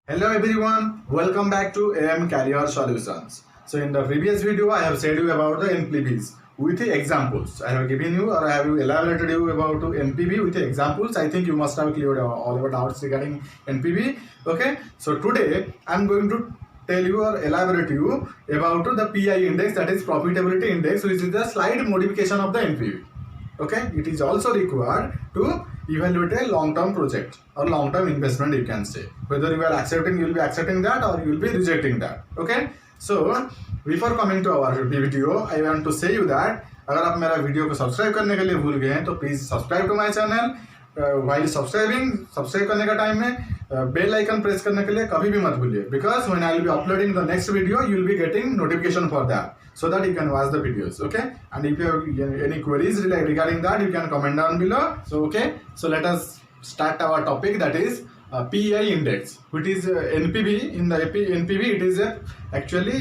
Hello everyone, welcome back to AM Career Solutions. So in the previous video, I have said you about the NPVs with the examples. I have given you or I have elaborated you about to NPV with the examples. I think you must have cleared all your doubts regarding NPV. Okay, so today I am going to tell you or elaborate you about the PI index, that is profitability index, which is the slight modification of the NPV. Okay, it is also required to evaluate a long-term project or long-term investment, you can say. Whether you are accepting, you will be accepting that or you will be rejecting that. Okay, so before coming to our video, I want to say you that अगर आप मेरा video को subscribe करने के लिए भूल गए हैं तो please subscribe to my channel. While subscribe करने का टाइम में बेल आइकन प्रेस करने के लिए कभी भी मत भूलिए, because when I will be uploading the next video you will be getting notification for that, so that you can watch the videos. Okay, and if you have any queries regarding that, you can comment down below. So okay, so let us start our topic, that is PEI index, which is NPV. In the NPV it is actually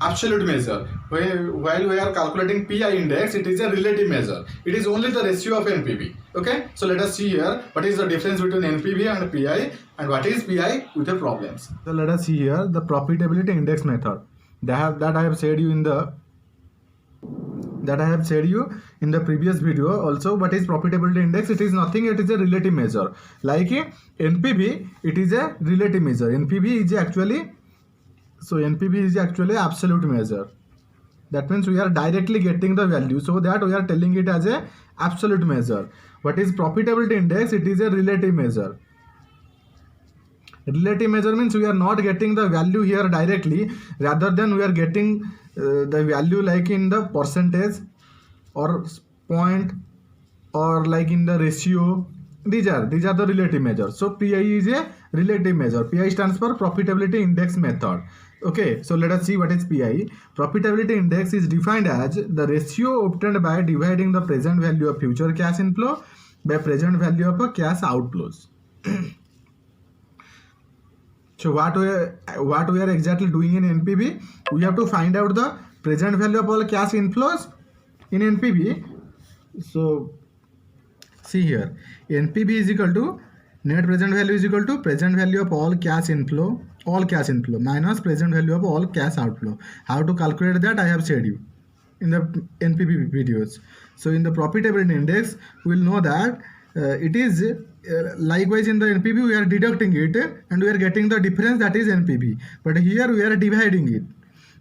absolute measure. While we are calculating PI index, it is a relative measure. It is only the ratio of NPV. Okay, so let us see here what is the difference between NPV and PI, and what is PI with the problems. So let us see here the profitability index method. That I have said you in the previous video also. What is profitability index? It is nothing, it is a relative measure. Like NPV, it is a relative measure. NPV is actually absolute measure. That means we are directly getting the value, so that we are telling it as a absolute measure. What is profitability index? It is a relative measure. Relative measure means we are not getting the value here directly, rather than we are getting the value like in the percentage or point or like in the ratio. These are the relative measures. So PI is a relative measure. PI stands for profitability index method. Okay, so let us see what is PI. Profitability index is defined as the ratio obtained by dividing the present value of future cash inflow by present value of cash outflows. So what we are exactly doing in NPV? We have to find out the present value of all cash inflows in NPV. So see here, NPV is equal to net present value is equal to present value of all cash inflow minus present value of all cash outflow. How to calculate that I have said you in the NPV videos. So in the profitability index, we will know that it is likewise in the NPV we are deducting it and we are getting the difference, that is NPV. But here we are dividing it.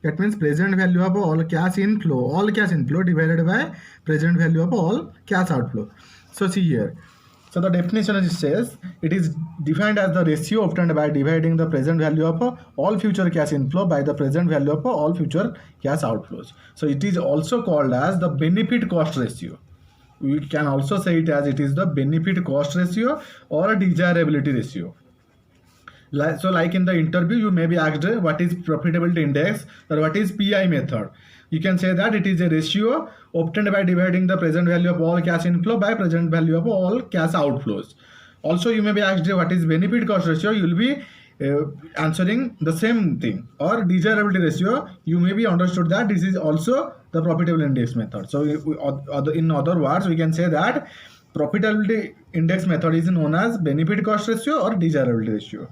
That means present value of all cash inflow divided by present value of all cash outflow. So see here. So the definition as it says, it is defined as the ratio obtained by dividing the present value of all future cash inflow by the present value of all future cash outflows. So it is also called as the benefit cost ratio. We can also say it as it is the benefit cost ratio or desirability ratio. So like in the interview, you may be asked what is profitability index or what is PI method. You can say that it is a ratio obtained by dividing the present value of all cash inflow by present value of all cash outflows. Also, you may be asked what is benefit cost ratio. You will be answering the same thing. Or desirability ratio, you may be understood that this is also the profitability index method. So in other words, we can say that profitability index method is known as benefit cost ratio or desirability ratio.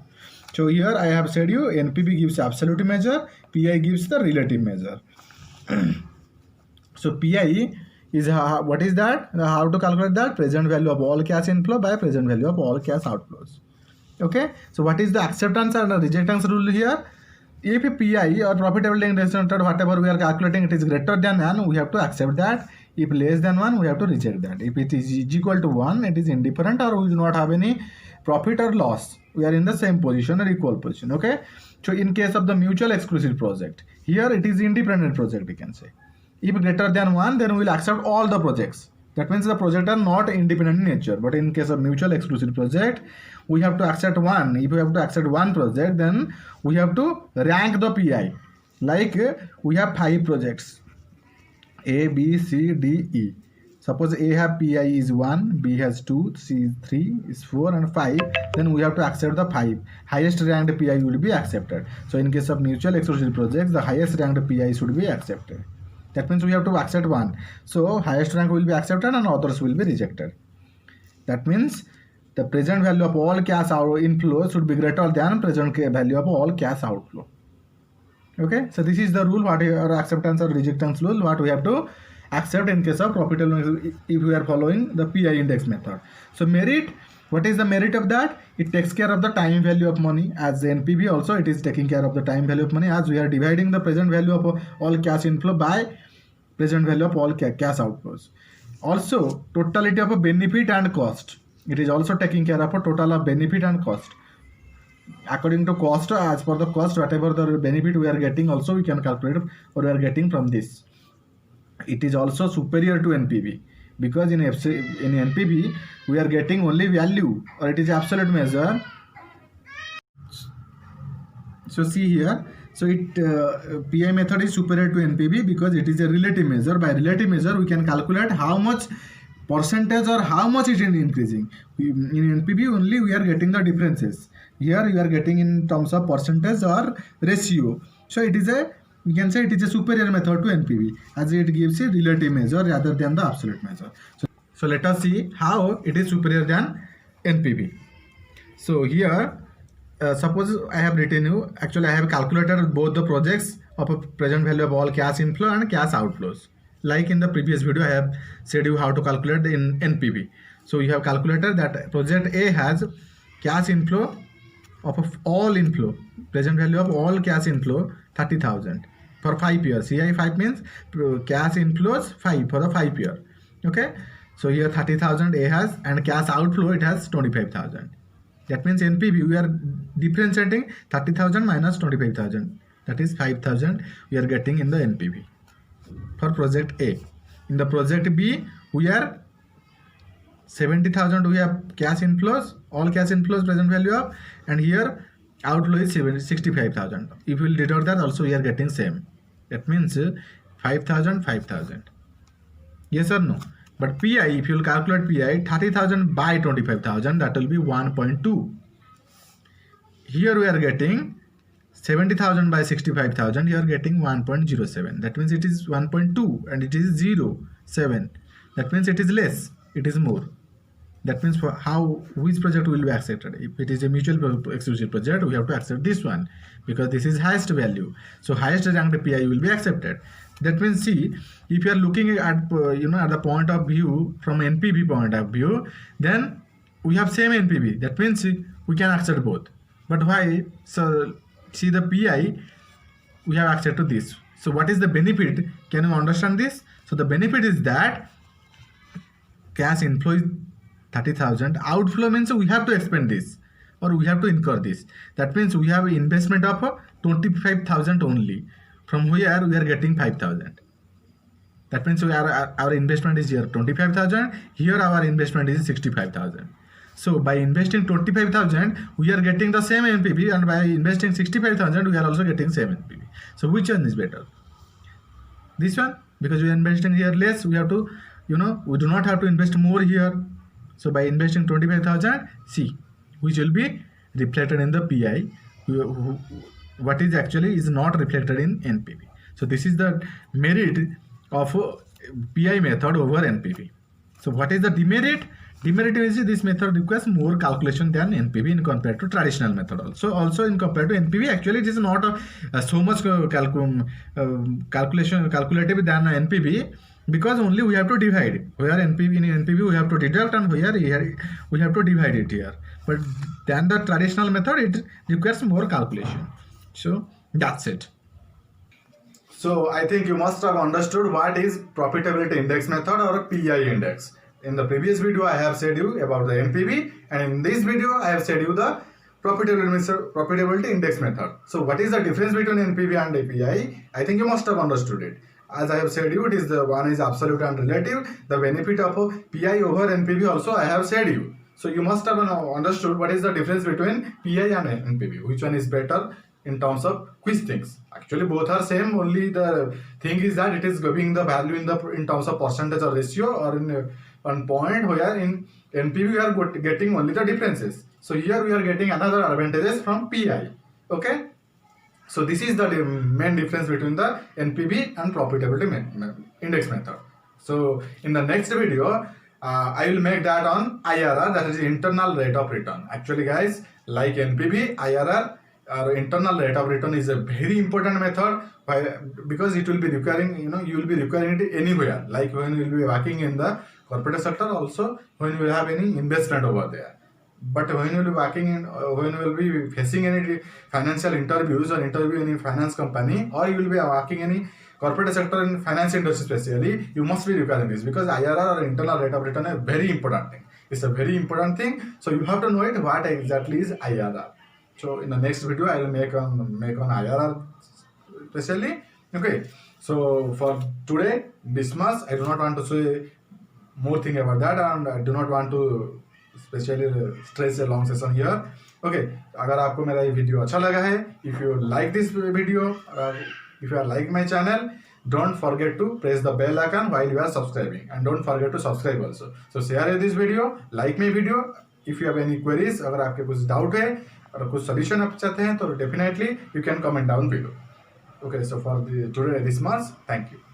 So here I have said you NPV gives absolute measure, PI gives the relative measure. So PI is what is that? How to calculate that? Present value of all cash inflow by present value of all cash outflows. Okay, so what is the acceptance and the rejectance rule here? If PI or profitability index method, whatever we are calculating, it is greater than 1, we have to accept that. If less than 1, we have to reject that. If it is equal to 1, it is indifferent or we do not have any profit or loss. We are in the same position or equal position. Okay, so in case of the mutual exclusive project, here it is independent project, we can say. If greater than 1, then we will accept all the projects. That means the project are not independent in nature. But in case of mutual exclusive project, we have to accept one. If we have to accept one project, then we have to rank the PI. Like we have 5 projects, A, B, C, D, E. Suppose A have PI is 1, B has 2, C is 3, is 4 and 5. Then we have to accept the 5. Highest ranked PI will be accepted. So in case of mutual exclusive projects, the highest ranked PI should be accepted. That means we have to accept one. So highest rank will be accepted and others will be rejected. That means the present value of all cash inflow should be greater than present value of all cash outflow. Okay, so this is the rule, what are acceptance or rejectance rule, what we have to accept in case of profitability if we are following the PI index method. So merit, what is the merit of that? It takes care of the time value of money. As the NPV also, it is taking care of the time value of money, as we are dividing the present value of all cash inflow by present value of all cash outflows. Also, totality of a benefit and cost, it is also taking care of a total of benefit and cost. According to cost, as per the cost, whatever the benefit we are getting, also we can calculate or we are getting from this. It is also superior to NPV, because in NPV we are getting only value, or it is absolute measure. So see here, so it PI method is superior to NPV because it is a relative measure. By relative measure we can calculate how much percentage or how much it is increasing. In NPV only we are getting the differences. Here you are getting in terms of percentage or ratio. So it is a, we can say it is a superior method to NPV, as it gives a relative measure rather than the absolute measure. So let us see how it is superior than NPV. So here, suppose I have written you, actually I have calculated both the projects of a present value of all cash inflow and cash outflows. Like in the previous video, I have said you how to calculate in NPV. So you have calculated that project A has cash inflow of all inflow, present value of all cash inflow 30,000 for 5 years. Here 5 means cash inflows 5 for the 5 year. Okay, so here 30,000 A has, and cash outflow it has 25,000. That means NPV we are differentiating 30,000 minus 25,000, that is 5,000 we are getting in the NPV for project A. In the project B we are 70,000 we have cash inflows, all cash inflows present value of, and here outflow is 65,000. If we will deduct that, also we are getting same. That means 5,000, 5,000. Yes or no? But PI, if you will calculate PI, 30,000 by 25,000, that will be 1.2. Here we are getting 70,000 by 65,000, you are getting 1.07. That means it is 1.2 and it is 0.7. That means it is less, it is more. That means for how, which project will be accepted? If it is a mutual exclusive project, we have to accept this one because this is highest value. So highest ranked PI will be accepted. That means, see, if you are looking at at the point of view from NPV point of view, then we have same NPV. That means we can accept both. But why? So see the PI, we have accepted this. So what is the benefit? Can you understand this? So the benefit is that cash inflow is 30,000. Outflow means we have to expend this or we have to incur this. That means we have investment of 25,000 only. From where we are getting 5,000. That means our investment is here 25,000. Here our investment is 65,000. So by investing 25,000, we are getting the same NPV, and by investing 65,000, we are also getting same NPV. So which one is better? This one, because we are investing here less, we have to, we do not have to invest more here. So by investing 25,000, see, which will be reflected in the PI, what is actually is not reflected in NPV. So this is the merit of PI method over NPV. So what is the demerit? Demerit is this method requires more calculation than NPV in compared to traditional method. Also in compared to NPV, actually it is not so much calculative than NPV, because only we have to divide. Where NPV, in NPV we have to deduct, and here we have to divide it here. But than the traditional method, it requires more calculation. So that's it. So I think you must have understood what is profitability index method or PI index. In the previous video I have said you about the NPV, and in this video I have said you the profitability index method. So what is the difference between NPV and PI? I think you must have understood it. As I have said you, it is the one is absolute and relative. The benefit of PI over NPV also I have said you. So you must have understood what is the difference between PI and NPV. Which one is better in terms of which things? Actually both are same, only the thing is that it is giving the value in terms of percentage or ratio, or in one point where in NPV we are getting only the differences. So here we are getting another advantages from PI. Okay, so this is the main difference between the NPV and profitability index method. So in the next video I will make that on IRR, that is internal rate of return. Actually, guys, like NPV, IRR or internal rate of return is a very important method. Why? Because it will be requiring, you will be requiring it anywhere. Like when you will be working in the corporate sector, also when you will have any investment over there. But when you will be working in, when you will be facing any financial interviews or interview in a finance company, or you will be working any corporate sector in finance industry especially, you must be requiring this, because IRR or internal rate of return is a very important thing. It's a very important thing. So you have to know it, what exactly is IRR. So in the next video, I will make on IRR especially. Okay. So for today, this much. I do not want to say more thing about that, and I do not want to specially stress a long session here. Okay, अगर आपको मेरा ये video अच्छा लगा है, if you like this video, if you are like my channel, don't forget to press the bell icon while you are subscribing, and don't forget to subscribe also. So share this video, like my video. If you have any queries, अगर आपके कुछ doubt है और कुछ solution आप चाहते हैं, तो definitely you can comment down below. Okay, so for the today this much, thank you.